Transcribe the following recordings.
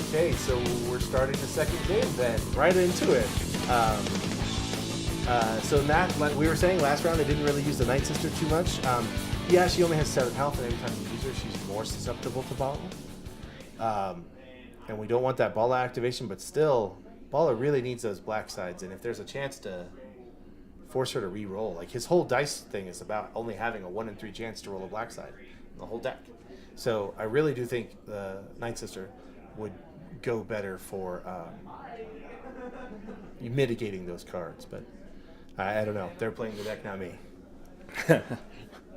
Okay, so we're starting the second game then, right into it. So Matt, like we were saying last round, they didn't really use the Night Sister too much. Yeah, she only has 7 health, and every time you use her, she's more susceptible to Bala. And we don't want that Bala activation, but still, Bala really needs those black sides, and if there's a chance to force her to re-roll, like his whole dice thing is about only having a 1 in 3 chance to roll a black side in the whole deck. So I really do think the Night Sister would go better for mitigating those cards, but I don't know. They're playing the deck, not me.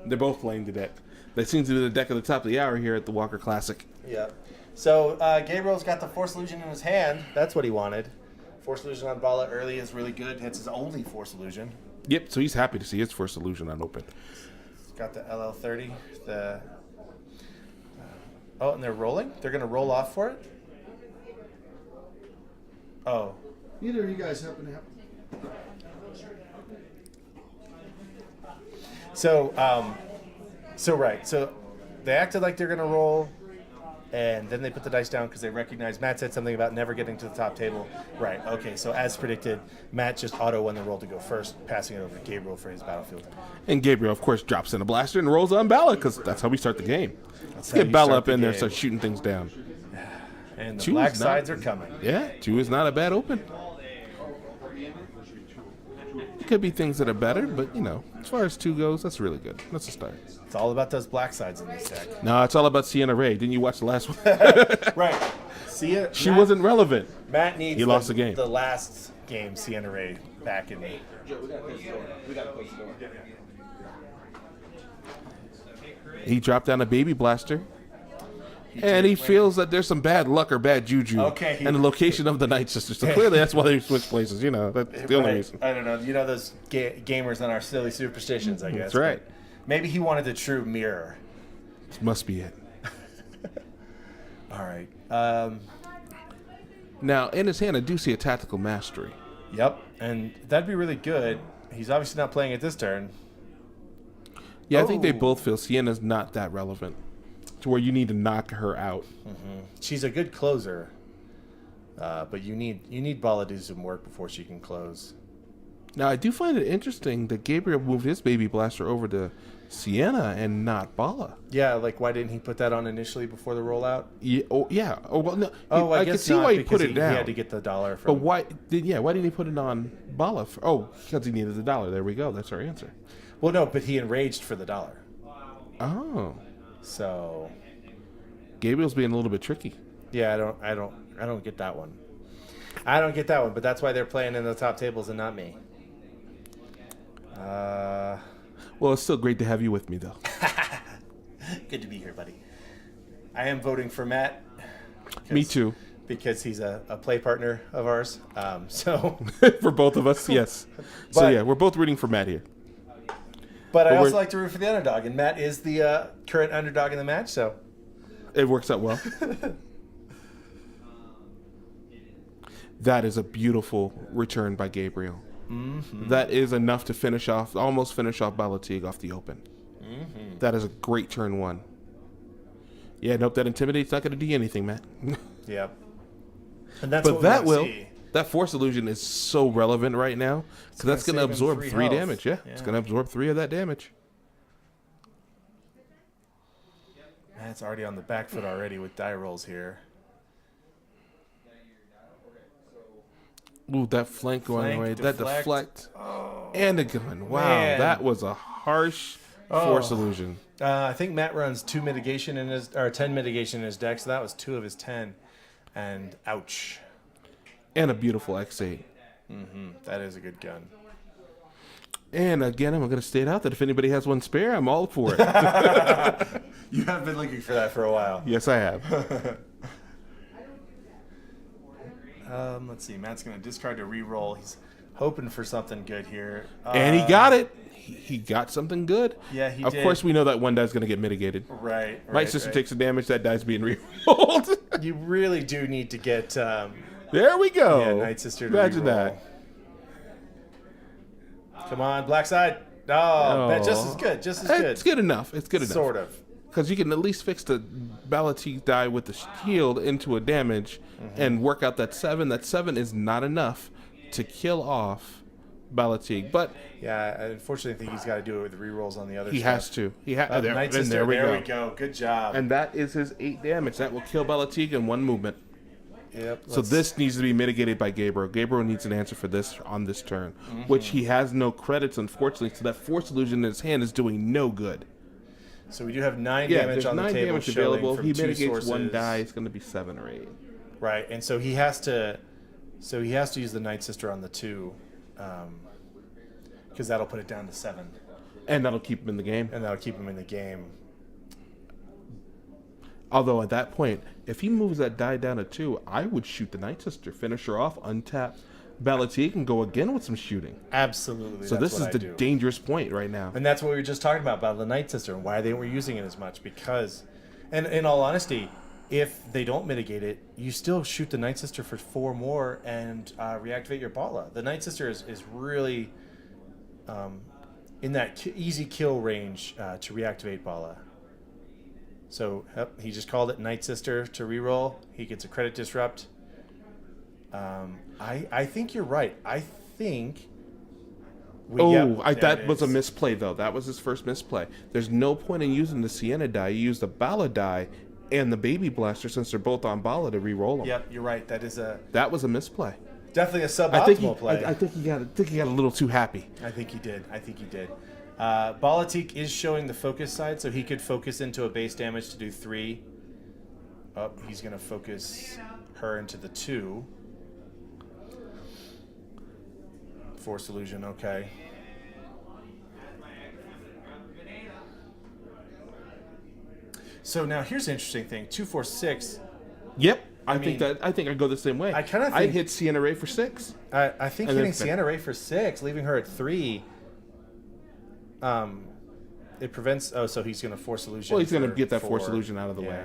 They're both playing the deck. That seems to be the deck at the top of the hour here at the Walker Classic. Yeah. So Gabriel's got the Force Illusion in his hand. That's what he wanted. Force Illusion on Bala early is really good. It's his only Force Illusion. Yep, so he's happy to see his Force Illusion unopened. He's got the LL30. Oh, and they're rolling? They're going to roll off for it? Oh. Either of you guys happen to have... So they acted like they're going to roll, and then they put the dice down because they recognized Matt said something about never getting to the top table. Right, okay, so as predicted, Matt just auto won the roll to go first, passing it over to Gabriel for his battlefield. And Gabriel, of course, drops in a blaster and rolls on Bala because that's how we start the game. Let's get Bala up in there and start shooting things down. And the black sides are coming. Yeah, 2 is not a bad open. Could be things that are better, but, as far as 2 goes, that's really good. That's a start. It's all about those black sides in this deck. No, it's all about Sienna Ray. Didn't you watch the last one? Right. Sienna, she wasn't relevant. Matt needs lost the game. The last game, Sienna Ray, back in me. He dropped down a baby blaster. And he feels that there's some bad luck or bad juju in the location of the Night Sister. So clearly that's why they switched places. That's the only reason. I don't know. You know those gamers on our silly superstitions, I guess. That's right. But maybe he wanted the true mirror. This must be it. All right. Now, in his hand, I do see a Tactical Mastery. Yep. And that'd be really good. He's obviously not playing it this turn. Yeah, I think they both feel Sienna's not that relevant to where you need to knock her out. Mm-hmm. She's a good closer, but you need Bala to do some work before she can close. Now, I do find it interesting that Gabriel moved his baby blaster over to Sienna and not Bala. Yeah, like why didn't he put that on initially before the rollout? Yeah. Oh, yeah. Oh, well, no. I can guess see why he put it down. He had to get the dollar from. But why didn't he put it on Bala? Because he needed the dollar. There we go. That's our answer. Well, no, but he enraged for the dollar. Oh. So Gabriel's being a little bit tricky. Yeah, I don't get that one. I don't get that one, but that's why they're playing in the top tables and not me. Well, it's still great to have you with me, though. Good to be here, buddy. I am voting for Matt. Me too. Because he's a play partner of ours. So for both of us, yes. So yeah, we're both rooting for Matt here. But I also like to root for the underdog, and Matt is the current underdog in the match, so it works out well. That is a beautiful return by Gabriel. Mm-hmm. That is enough to almost finish off Balatig off the open. Mm-hmm. That is a great turn 1. Yeah, nope, that Intimidate's not going to do anything, Matt. Yeah. And that's what that Force Illusion is so relevant right now because that's going to absorb 3 damage. Yeah, it's going to absorb 3 of that damage. Matt's already on the back foot already with die rolls here. Ooh, that flank going away. That deflect. And a gun. Wow, that was a harsh Force Illusion. I think Matt runs 10 mitigation in his deck, so that was 2 of his 10. And ouch. And a beautiful X8. Mm-hmm. That is a good gun. And again, I'm going to state out that if anybody has one spare, I'm all for it. You have been looking for that for a while. Yes, I have. Let's see. Matt's going to discard to re-roll. He's hoping for something good here. And he got it. He got something good. Yeah, he did. Of course, we know that one die's going to get mitigated. Right. Night Sister takes the damage. That die's being re-rolled. You really do need to get... there we go. Yeah, Night Sister to Imagine re-roll. that. Come on, black side. Oh, just as good. Just as good. It's good enough. It's good enough. Sort of. because you can at least fix the Balatique die with the shield into a damage and work out that 7. That 7 is not enough to kill off Balatique, but Yeah, unfortunately, I think he's got to do it with rerolls on the other. he stuff. has to. Night Sister, there we there go. Good job. And that is his 8 damage. That will kill Balatique in 1 movement. Yep. So this needs to be mitigated by Gabriel. Gabriel needs an answer for this on this turn, which he has no credits, unfortunately. So that Force Illusion in his hand is doing no good. So we do have 9 Yeah, damage there's on the 9 table damage showing available. from He 2 mitigates sources. 1 die. It's going to be 7 or 8. Right, and so he has to use the Night Sister on the 2, because that'll put it down to 7, And that'll keep him in the game. and that'll keep him in the game. Although at that point, if he moves that die down to 2, I would shoot the Night Sister, finish her off, untap Balatique, and go again with some shooting. Absolutely. So that's this what is I the do. dangerous point right now. And that's what we were just talking about the Night Sister and why they weren't using it as much. Because, and in all honesty, if they don't mitigate it, you still shoot the Night Sister for 4 more and reactivate your Bala. The Night Sister is really in that easy kill range to reactivate Bala. So he just called it Night Sister to reroll. He gets a credit disrupt. I think you're right. I think. That was a misplay, though. That was his first misplay. There's no point in using the Sienna die. You use the Bala die and the Baby Blaster, since they're both on Bala, to re-roll them. Yep, you're right. That was a misplay. Definitely a suboptimal play. I think he got a little too happy. I think he did. Balatique is showing the focus side, so he could focus into a base damage to do 3. Oh, he's going to focus her into the 2. Force Illusion, okay. So now here's an interesting thing. 2, 4, 6. Yep. I mean, think I go the same way. I kinda I think- hit Sienna Ray for 6. I think And hitting then- Sienna Ray for 6, leaving her at 3, it prevents. Oh, so he's going to Force Illusion. Well, he's going to for get that 4. Force Illusion out of the way.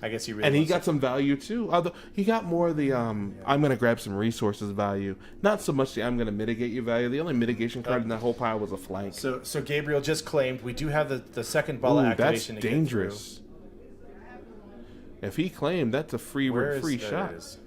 I guess he really. And he wants got to- some value too. Although he got more of the I'm going to grab some resources value. Not so much the I'm going to mitigate you value. The only mitigation card in that whole pile was a flank. So Gabriel just claimed we do have the second Bala Ooh, that's activation to dangerous. If he claimed, that's a free get through. There shot. it is.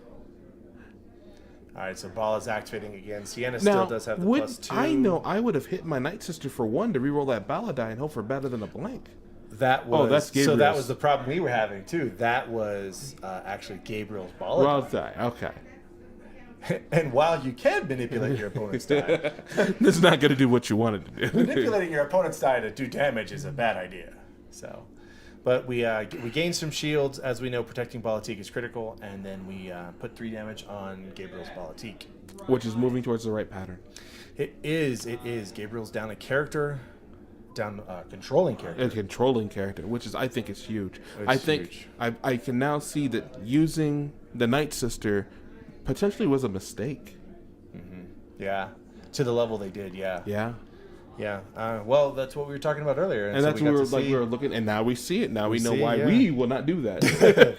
All right, so Bala's activating again. Sienna Now, still does have the +2. I know I would have hit my Night Sister for 1 to reroll that Bala die and hope for better than a blank. That was that's so. Gabriel's. That was the problem we were having too. That was actually Gabriel's Bala. Well die. Okay. And while you can manipulate your opponent's die, This is not going to do what you wanted to do. manipulating your opponent's die to do damage is a bad idea. So, but we gain some shields. As we know, protecting Balatique is critical, and then we put 3 damage on Gabriel's Balatique. Which is moving towards the right pattern. It is. Gabriel's down a character, down controlling character. A controlling character, which is I think is huge. It's I think huge. I can now see that using the Night Sister potentially was a mistake. Yeah, to the level they did. Yeah. Yeah. Well, that's what we were talking about earlier, And so that's what got to we were looking, and now we see it. Now we know see, why yeah. we will not do that.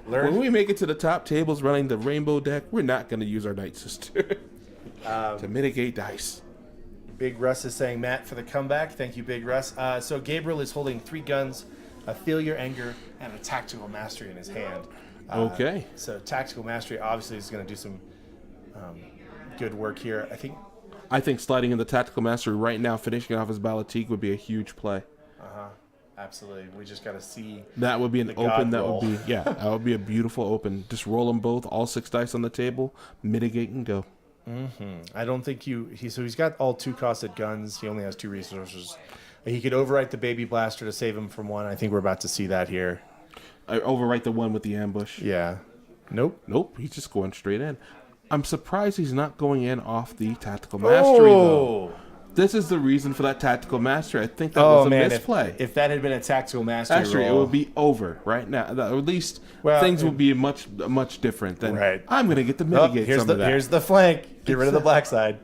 Learn. When we make it to the top tables running the rainbow deck, we're not going to use our Night Sister to mitigate dice. Big Russ is saying, Matt, for the comeback. Thank you, Big Russ. So Gabriel is holding 3 guns, a Failure Anger, and a Tactical Mastery in his hand. Okay. So Tactical Mastery obviously is going to do some good work here. I think sliding in the Tactical Mastery right now, finishing off his Balatique would be a huge play. Absolutely. We just got to see. That would be an The open. God That roll. would be that would be a beautiful open. Just roll them both, all 6 dice on the table, mitigate and go. I don't think so he's got all 2 costed guns. He only has 2 resources. He could overwrite the Baby Blaster to save him from 1. I think we're about to see that here. I overwrite the one with the ambush. Yeah. Nope. He's just going straight in. I'm surprised he's not going in off the Tactical Mastery though. This is the reason for that Tactical Mastery. I think that was a misplay. If that had been a Tactical Mastery It roll, would be over right now. At least Well, things would be much different. Than Right. I'm going to get to Oh, mitigate some of that. here's the flank. Get rid of the black side.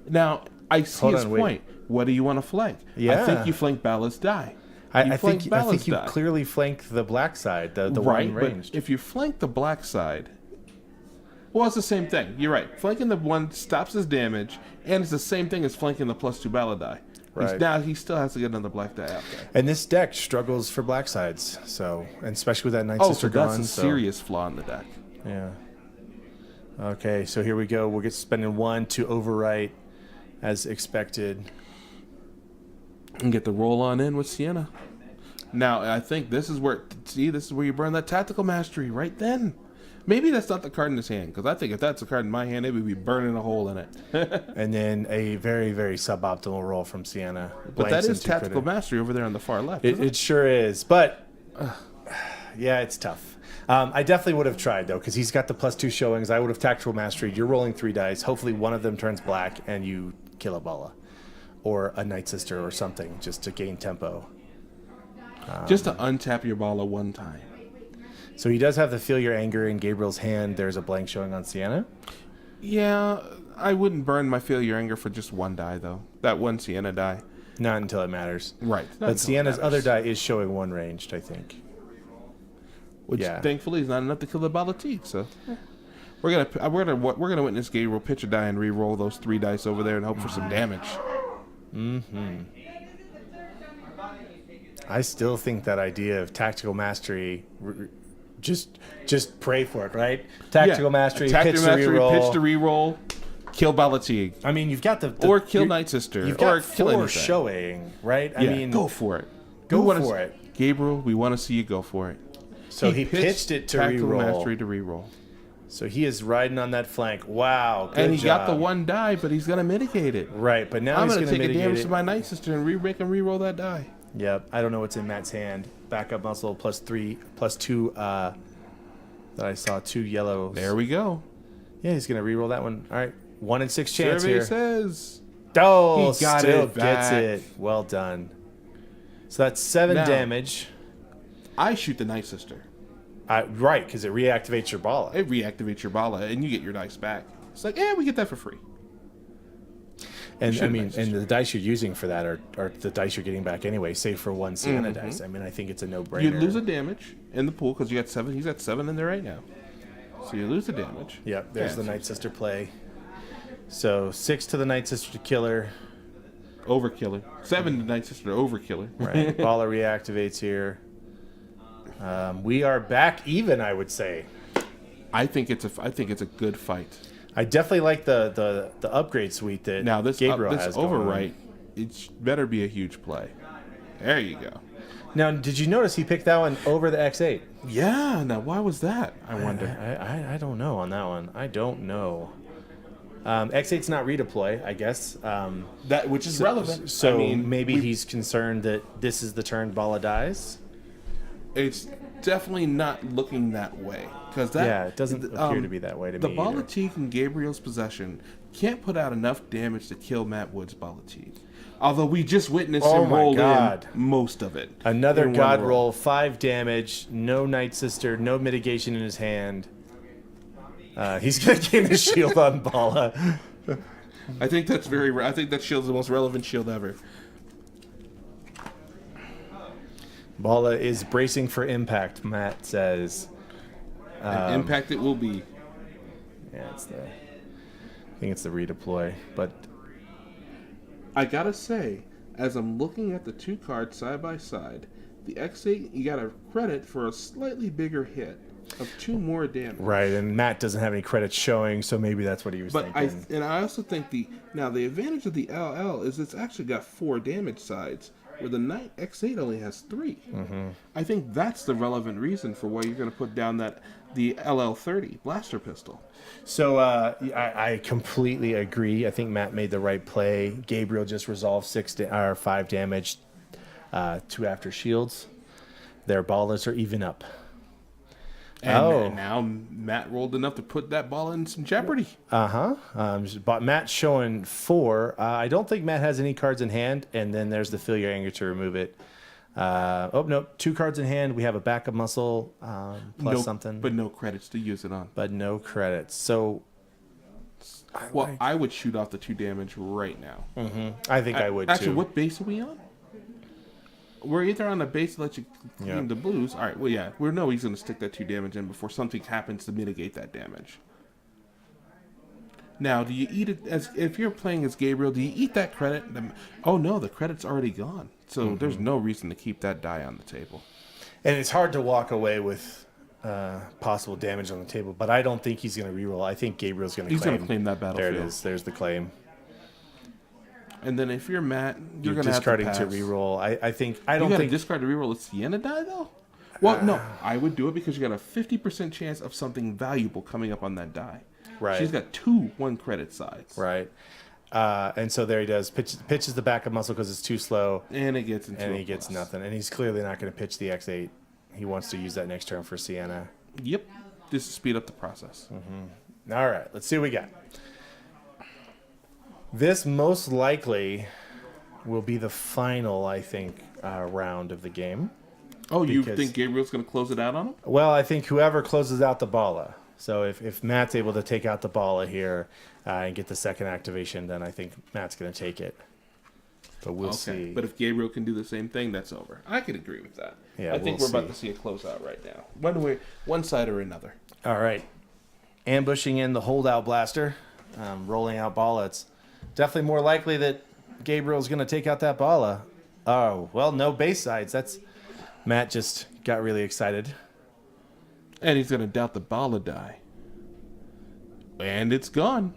Now I see Hold his on, wait. point. What do you want to flank? I Yeah. think you flank Bala's die. I think Bala's you die. clearly flank the black side, the right, one ranged. but if you flank the black side, well, it's the same thing. You're right. Flanking the one stops his damage, and it's the same thing as flanking the +2 Bala die. Right. He still has to get another black die out there. And this deck struggles for black sides, so and especially with that Night Oh, Sister so that's gone. a serious flaw in the deck. Yeah. Okay, so here we go. We'll get spending 1 to overwrite as expected. And get the roll on in with Sienna. Now, I think this is where you burn that Tactical Mastery right then. Maybe that's not the card in his hand, because I think if that's a card in my hand, it would be burning a hole in it. And then a very, very suboptimal roll from Sienna. But that Blanks is into Tactical critter. Mastery over there on the far left. It sure is. But, yeah, it's tough. I definitely would have tried, though, because he's got the +2 showings. I would have Tactical Mastery. You're rolling 3 dice. Hopefully one of them turns black, and you kill a Bala. Or a Night Sister or something, just to gain tempo. Just to untap your Bala one time. So he does have the Feel Your Anger in Gabriel's hand. There's a blank showing on Sienna. Yeah, I wouldn't burn my Feel Your Anger for just one die, though. That one Sienna die. Not until it matters. Right. But Sienna's other die is showing 1 ranged, I think. Which Yeah. thankfully is not enough to kill the Balatique, so we're gonna witness Gabriel pitch a die and re-roll those 3 dice over there and hope for some damage. I still think that idea of Tactical Mastery, just pray for it, right? Tactical Mastery, pitch to reroll. pitch to reroll, kill Balatique. I mean, you've got the Or kill you're- Night Sister. You've Or got kill 4 anything. showing, right? I Yeah, mean, go for it. go We wanna for s- it. Gabriel, we want to see you go for it. So he pitched it to Tactical reroll. Mastery to reroll. So he is riding on that flank. Wow, good And he got the job. 1 die, but he's going to mitigate it. Right, but now I'm he's going going to to take a mitigate damage it. to my Night Sister and make him reroll that die. Yep, I don't know what's in Matt's hand. Backup muscle +3, +2. That I saw 2 yellows. There we go. Yeah, he's gonna reroll that one. All right, 1 in 6 chance Survey here. says Oh, He got still it back. gets it. Well done. So that's 7 Now- damage. I shoot the Night Sister. Right, because it reactivates your ball. It reactivates your Bala, and you get your dice back. It's like, we get that for free. And should I have mean, nice and the dice you're using for that are the dice you're getting back anyway, save for 1 Sienna dice. I mean, I think it's a no-brainer. You lose a damage in the pool because you got 7. He's got 7 in there right now. So you lose the damage. Yep, there's Yeah, the so- Night Sister play. So 6 to the Night Sister to kill her. Overkiller. 7 to Night Sister overkiller. Right, Bala reactivates here. We are back even, I would say. I think it's a good fight. I definitely like the upgrade suite that Now this Gabriel this has going on. overwrite, it better be a huge play. There you go. Now, did you notice he picked that one over the X8? Yeah. Now why was that? I wonder. I don't know on that one. I don't know. X8's not redeploy, I guess. That which is relevant. So I mean, maybe he's concerned that this is the turn Bala dies. it's definitely not looking that way because that Yeah, it doesn't appear to be that way to the me either. Balatique in Gabriel's possession can't put out enough damage to kill Matt Wood's Balatique. Although we just witnessed Oh him my roll God. in most of it. Another in one God roll, 5 damage, no Night Sister, no mitigation in his hand. He's gonna gain the shield on Bala. I think that's very. I think that shield's the most relevant shield ever. Bala is bracing for impact, Matt says. And impact it will be. Yeah, I think it's the redeploy, but I gotta say, as I'm looking at the 2 cards side by side, the X8 you got a credit for a slightly bigger hit of 2 more damage. right, and Matt doesn't have any credits showing, so maybe that's what he was But thinking. I also think the advantage of the LL is it's actually got 4 damage sides, where the Knight X8 only has 3. Mm-hmm. I think that's the relevant reason for why you're going to put down the LL30 blaster pistol. So I completely agree. I think Matt made the right play. Gabriel just resolved 5 damage, 2 after shields. Their ballers are even up. And now Matt rolled enough to put that ball in some jeopardy. But Matt's showing 4. I don't think Matt has any cards in hand, and then there's the Feel Your Anger to remove it. No, 2 cards in hand. We have a backup muscle plus something, But no credits to use it on. but no credits. So I would shoot off the 2 damage right now. I think I would Actually, too. what base are we on? We're either on a base that lets you clean Yeah. the blues. All right, well, yeah. We know he's going to stick that 2 damage in before something happens to mitigate that damage. Now, do you eat it as if you're playing as Gabriel? Do you eat that credit? Oh no, the credit's already gone. So there's no reason to keep that die on the table. And it's hard to walk away with possible damage on the table, but I don't think he's going to reroll. I think Gabriel's going to claim. He's going to claim that battlefield. There it is. There's the claim. And then if you're Matt, you're going discarding to have to reroll. I don't think you got to discard to reroll a Sienna die though. Well, no, I would do it because you got a 50% chance of something valuable coming up on that die. Right. She's got 2 1-credit sides. Right. And so there he does. Pitches the backup muscle because it's too slow. And it gets into And he gets nothing. And he's clearly not going to pitch the X8. He wants to use that next turn for Sienna. Yep. Just to speed up the process. All right. Let's see what we got. This most likely will be the final, I think, round of the game. Oh, you think Gabriel's going to close it out on him? Well, I think whoever closes out the balla. So if Matt's able to take out the balla here and get the second activation, then I think Matt's going to take it. But we'll see. But if Gabriel can do the same thing, that's over. I could agree with that. Yeah, I think we're about to see a closeout right now. One side or another. All right. Ambushing in the holdout blaster, rolling out balla. It's definitely more likely that Gabriel's going to take out that balla. Oh, well, no base sides. That's Matt just got really excited. And he's going to doubt the balla die. And it's gone.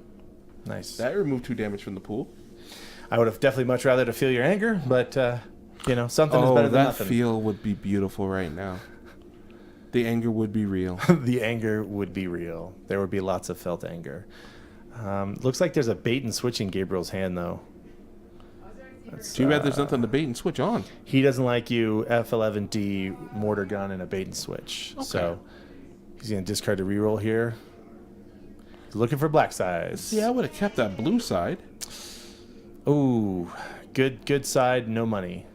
Nice. That removed 2 damage from the pool. I would have definitely much rather to feel your anger, but, something is better than nothing. That feel would be beautiful right now. The anger would be real. The anger would be real. There would be lots of felt anger. Looks like there's a bait and switch in Gabriel's hand, though. That's, Too bad there's nothing to bait and switch on. He doesn't like you F11D mortar gun and a bait and switch. Okay. So he's going to discard the reroll here. He's looking for black sides. See, I would have kept that blue side. Ooh, good side, no money.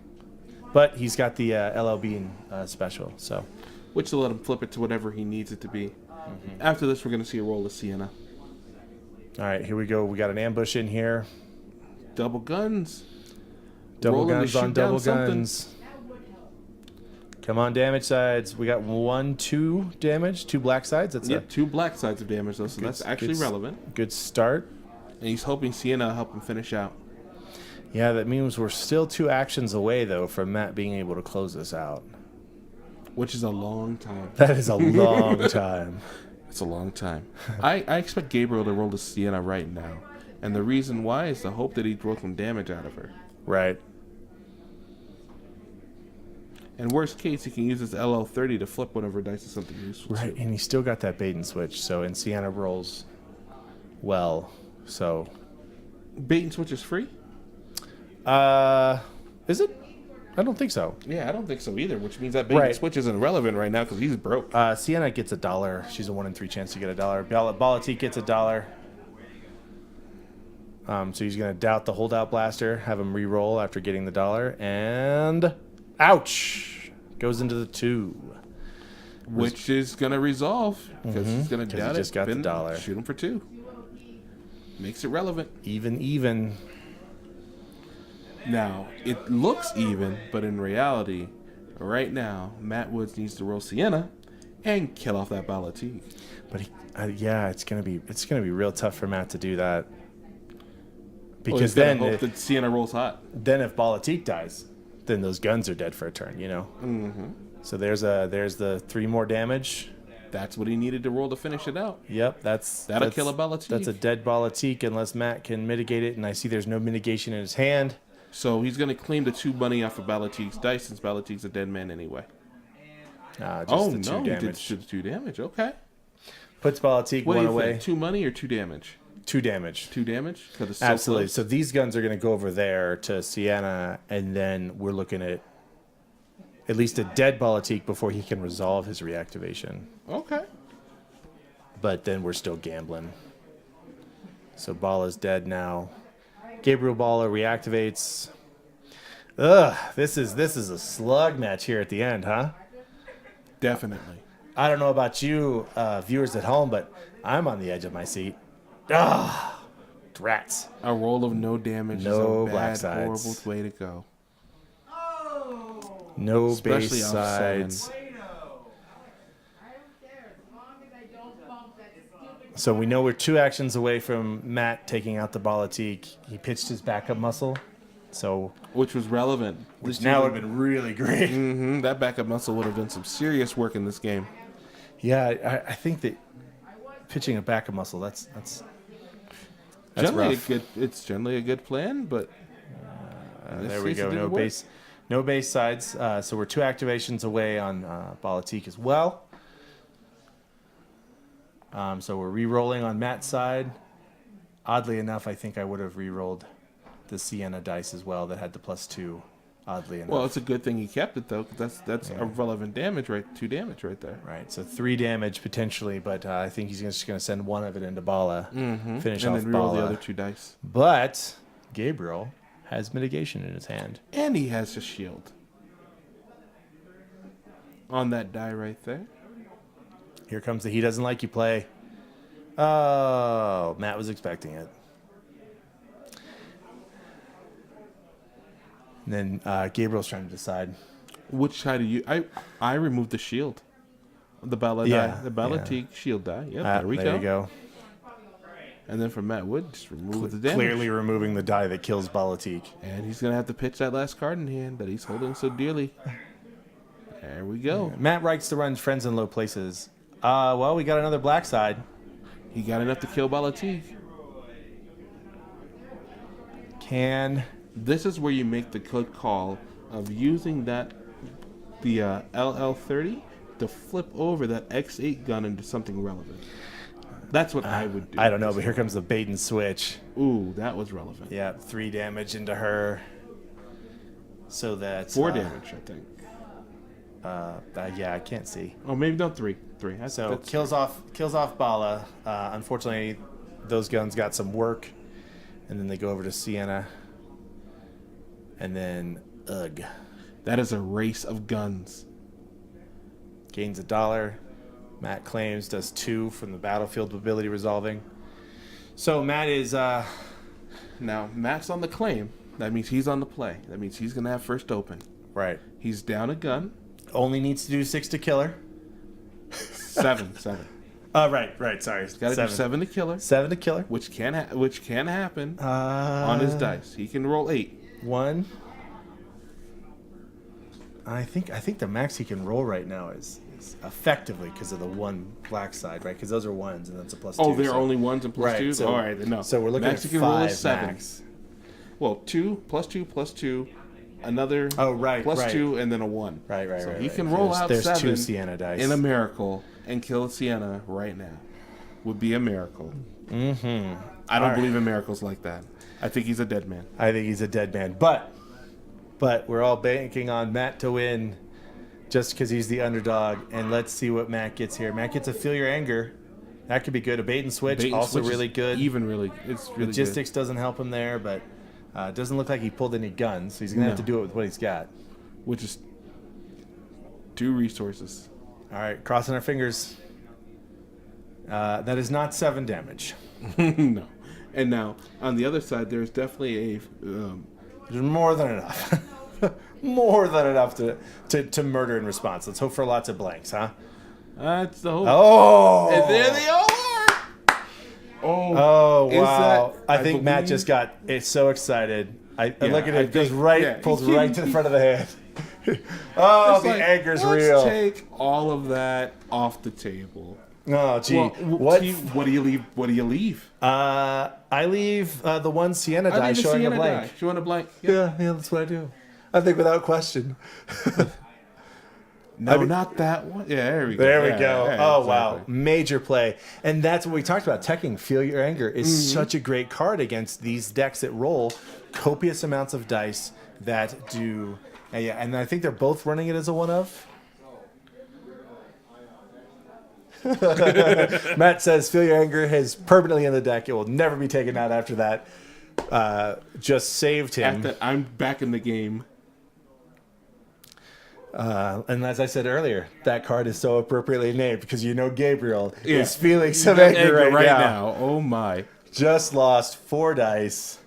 But he's got the LLB special, so. Which will let him flip it to whatever he needs it to be. After this, we're going to see a roll of Sienna. All right, here we go. We got an ambush in here. Double guns. Double guns on double guns. Come on, damage sides. We got 2 damage, 2 black sides. That's 2 black sides of damage, though, so that's actually relevant. Good start. And he's hoping Sienna will help him finish out. Yeah, that means we're still 2 actions away, though, from Matt being able to close this out. Which is a long time. That is a long time. It's a long time. I expect Gabriel to roll the Sienna right now. And the reason why is the hope that he throws some damage out of her. Right. And worst case, he can use his LL30 to flip whatever dice is something useful. Right, and he's still got that bait and switch. So, and Sienna rolls well. So, bait and switch is free? Is it? I don't think so. Yeah, I don't think so either, which means that bait and switch isn't relevant right now because he's broke. Sienna gets $1. She's a 1 in 3 chance to get $1. Balatique gets $1. So he's going to doubt the holdout blaster, have him re-roll after getting the $1, and ouch! Goes into the 2. Which is going to resolve because he's going to doubt he just got the $1. Shoot him for 2. Makes it relevant. Even. Now, it looks even, but in reality, right now, Matt Woods needs to roll Sienna and kill off that Balatique. But it's gonna be real tough for Matt to do that. Because then hope that Sienna rolls hot. Then if Balatique dies, then those guns are dead for a turn, Mm-hmm. So there's the 3 more damage. That's what he needed to roll to finish it out. Yep, that'll kill a Balatique. That's a dead Balatique unless Matt can mitigate it, and I see there's no mitigation in his hand. So he's going to claim the 2 money off of Balatique's dice since Balatique's a dead man anyway. Just the 2 damage. He did 2 damage. Okay. Puts Balatique 1 away. 2 money or 2 damage? 2 damage. 2 damage? So absolutely. Close. So these guns are going to go over there to Sienna, and then we're looking at least a dead Balatique before he can resolve his reactivation. Okay. But then we're still gambling. So Balla's dead now. Gabriel Balla reactivates. Ugh, this is a slug match here at the end, huh? Definitely. I don't know about you, viewers at home, but I'm on the edge of my seat. Ah, rats. A roll of no damage no is a black bad, sides. horrible way to go. No especially base sides. So we know we're 2 actions away from Matt taking out the Balatique. He pitched his backup muscle, which was relevant. which now would have been really great. That backup muscle would have done some serious work in this game. Yeah, I think that pitching a backup muscle that's Generally rough. it's generally a good plan, but There we go. No base sides. So we're 2 activations away on Balatique as well. So we're re-rolling on Matt's side. Oddly enough, I think I would have re-rolled the Sienna dice as well that had the +2. Oddly enough. Well, it's a good thing he kept it though, 'cause that's a relevant damage, right? 2 damage right there. Right, so 3 damage potentially, but I think he's just going to send 1 of it into Bala, finish And off then reroll Bala. the other 2 dice. But Gabriel has mitigation in his hand. And he has a shield on that die right there. Here comes the he doesn't like you play. Oh, Matt was expecting it. And then Gabriel's trying to decide. Which side do you? I removed the shield, the Bala die, the Balatique shield die. Yep, there we there you go. And then from Matt Wood, just remove the damage. Clearly removing the die that kills Balatique. And he's gonna have to pitch that last card in hand that he's holding so dearly. There we go. Matt likes to run friends in low places. Well, we got another black side. He got enough to kill Balatique. This is where you make the good call of using the LL30 to flip over that X8 gun into something relevant. That's what I would do. I don't know, but here comes the bait and switch. Ooh, that was relevant. Yeah, 3 damage into her. So that's 4 damage, I think. Yeah, I can't see. Oh, maybe not 3. 3. So kills off Bala. Unfortunately, those guns got some work, and then they go over to Sienna, and then ugh. That is a race of guns. Gains $1. Matt claims does 2 from the battlefield ability resolving. So Matt is now Matt's on the claim. That means he's on the play. That means he's gonna have first open. right. He's down a gun. Only needs to do 6 to kill her. 7. Right. Sorry. Got to do 7 to kill her, 7 to kill her. which can happen on his dice. He can roll 8. 1. I think the max he can roll right now is effectively because of the 1 black side, right? Because those are 1s and that's a +2. Oh, they're so- only 1s and right, +2s? so- All right, then no. So we're looking Max at he can roll 5 a 7. max. Well, 2 +2 another right. +2, and then a 1. Right. So right, he right. can roll out There's 7 2 Sienna dice. in a miracle and kill Sienna right now. Would be a miracle. Mm-hmm. I don't believe in miracles like that. I think he's a dead man. I think he's a dead man. But we're all banking on Matt to win just because he's the underdog. And let's see what Matt gets here. Matt gets a Feel Your Anger. That could be good. A bait and switch, Bait and also switch is really good. It's really Logistics doesn't help him there, but it doesn't look like he pulled any guns. So he's going to have to do it with what he's got. good. Which is 2 resources. All right, crossing our fingers. That is not 7 damage. No. And now, on the other side, there's definitely a... There's more than enough. More than enough to murder in response. Let's hope for lots of blanks, huh? That's the hope. Oh! And there they all are! Oh, Is wow. that- I think Matt just got so excited. I Yeah, look at I it, goes think- right, yeah, pulls he- right to the front of the hand. Oh, It's the like, anger's let's real. take all of that off the table. Oh, gee. Well, what? what do you leave? What do you leave? I leave the one Sienna I die leave the showing Sienna a blank. die, showing a blank. Yeah, that's what I do. I think without question. No, I mean- not that one. Yeah, there we go. There we Yeah, go. yeah, Oh, exactly. wow. Major play. And that's what we talked about. Teching Feel Your Anger is such a great card against these decks that roll copious amounts of dice that do. Yeah, and I think they're both running it as a 1-of. Matt says Feel Your Anger is permanently in the deck. It will never be taken out after that. Just saved him. I'm back in the game. And as I said earlier, that card is so appropriately named because you know Gabriel Yeah. is feeling some anger right now. Oh my! Just lost 4 dice.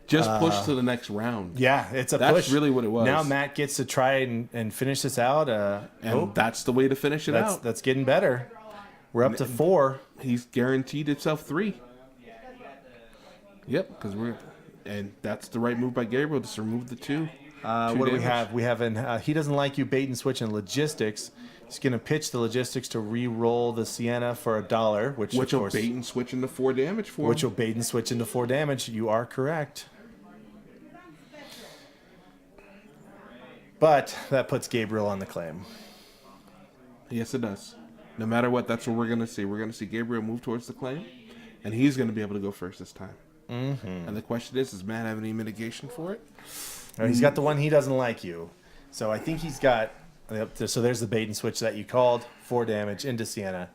Just push to the next round. Yeah, it's a That's push. really what it was. Now Matt gets to try and finish this out. And that's the way to finish it out. That's getting better. We're up to 4. He's guaranteed himself 3. Yep, and that's the right move by Gabriel. Just remove the 2. What do we have? We have he doesn't like you bait and switch in logistics. He's going to pitch the logistics to re-roll the Sienna for $1, which of will course, bait and switch into 4 damage for which him. will bait and switch into 4 damage. You are correct. But that puts Gabriel on the claim. Yes, it does. No matter what, that's what we're going to see. We're going to see Gabriel move towards the claim, and he's going to be able to go first this time. Mm-hmm. And the question is, does Matt have any mitigation for it? He's got the one he doesn't like you. So I think he's got... So there's the bait and switch that you called. 4 damage into Sienna.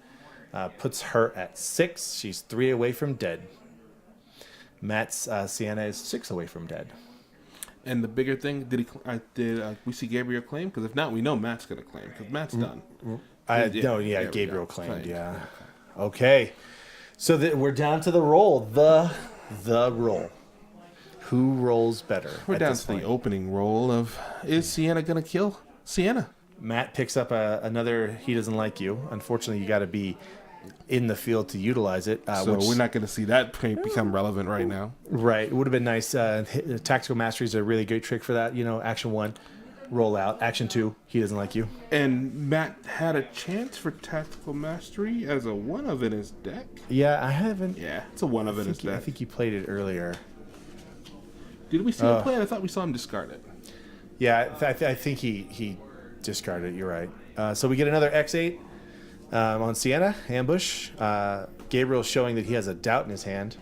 Puts her at 6. She's 3 away from dead. Matt's Sienna is 6 away from dead. And the bigger thing, did we see Gabriel claim? Because if not, we know Matt's going to claim because Matt's done. Gabriel claimed. Yeah. Okay. So we're down to the roll. The roll. Who rolls better? We're down to the opening roll of, is Sienna going to kill Sienna? Matt picks up another he doesn't like you. Unfortunately, you got to be in the field to utilize it. So we're not going to see that become relevant right now. Right. It would have been nice. Tactical Mastery is a really great trick for that. Action 1, roll out. Action 2, he doesn't like you. And Matt had a chance for Tactical Mastery as a 1 of in his deck. Yeah, I haven't. Yeah, it's a 1 of in his deck. I think he played it earlier. Did we see him play it? I thought we saw him discard it. Yeah, I think he discarded it. You're right. So we get another X8 on Sienna. Ambush. Gabriel showing that he has a doubt in his hand.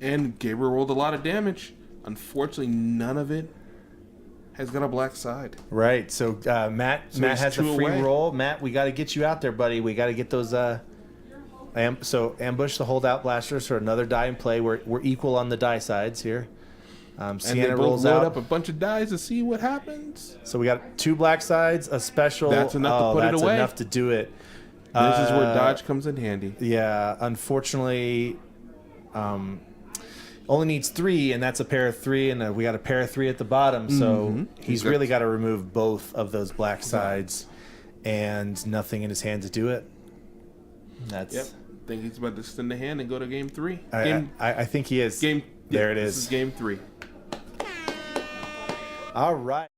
And Gabriel rolled a lot of damage. Unfortunately, none of it has got a black side. Right. So Matt has a free roll. Matt, we got to get you out there, buddy. We got to get those... So ambush the holdout blasters for another die in play. We're equal on the die sides here. Sienna rolls out. Load up a bunch of dies to see what happens. So we got 2 black sides, a special. That's enough to put it away. That's enough to do it. This is where dodge comes in handy. Yeah, unfortunately, only needs 3, and that's a pair of 3, and we got a pair of 3 at the bottom. So he's really got to remove both of those black sides, and nothing in his hand to do it. That's. Yep. I think he's about to extend the hand and go to game 3. I think he is. There it is. This is game 3. All right.